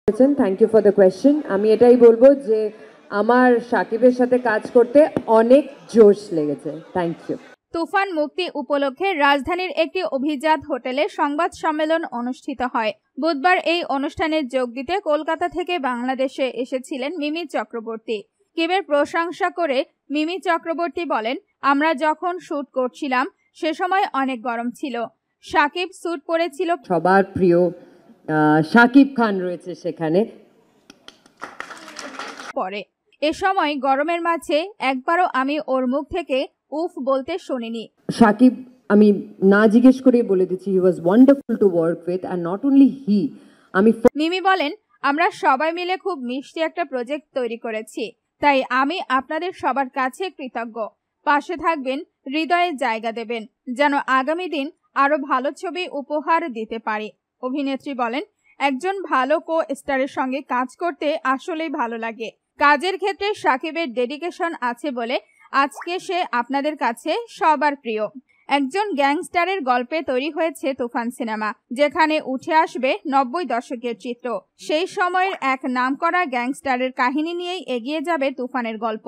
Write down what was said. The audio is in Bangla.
Thank you for the question. আমি এটাই বলবো যে আমার শাকিবের সাথে কাজ করতে অনেক জোশ লেগেছে। Thank you. তুফান মুক্তি উপলক্ষে রাজধানীর একটি অভিজাত হোটেলে সংবাদ সম্মেলন অনুষ্ঠিত হয়। বুধবার এই অনুষ্ঠানে যোগ দিতে কলকাতা থেকে বাংলাদেশে এসেছিলেন মিমি চক্রবর্তী। কিমের প্রশংসা করে মিমি চক্রবর্তী বলেন, আমরা যখন শুট করছিলাম সে সময় অনেক গরম ছিল। শাকিব স্যুট পরেছিল, সবার প্রিয় শাকিব খান রয়েছে সেখানে। পরে এ সময় গরমের মাঝে একবারও আমি ওর মুখ থেকে উফ বলতে শুনিনি। শাকিব আমি না জিজ্ঞেস করেই বলে দিচ্ছি, he was wonderful to work with, and not only he. Mimi বলেন, আমরা সবাই মিলে খুব মিষ্টি একটা প্রজেক্ট তৈরি করেছি, তাই আমি আপনাদের সবার কাছে কৃতজ্ঞ। পাশে থাকবেন, হৃদয়ে জায়গা দেবেন, যেন আগামী দিন আরো ভালো ছবি উপহার দিতে পারি। অভিনেত্রী বলেন, একজন ভালো কো স্টারের সঙ্গে কাজ করতে আসলেই ভালো লাগে। কাজের ক্ষেত্রে শাকিবের ডেডিকেশন আছে বলে আজকে সে আপনাদের কাছে সবার প্রিয়। একজন গ্যাংস্টারের গল্পে তৈরি হয়েছে তুফান সিনেমা, যেখানে উঠে আসবে 90 দশকের চিত্র। সেই সময়ের এক নামকরা গ্যাংস্টারের কাহিনী নিয়েই এগিয়ে যাবে তুফানের গল্প।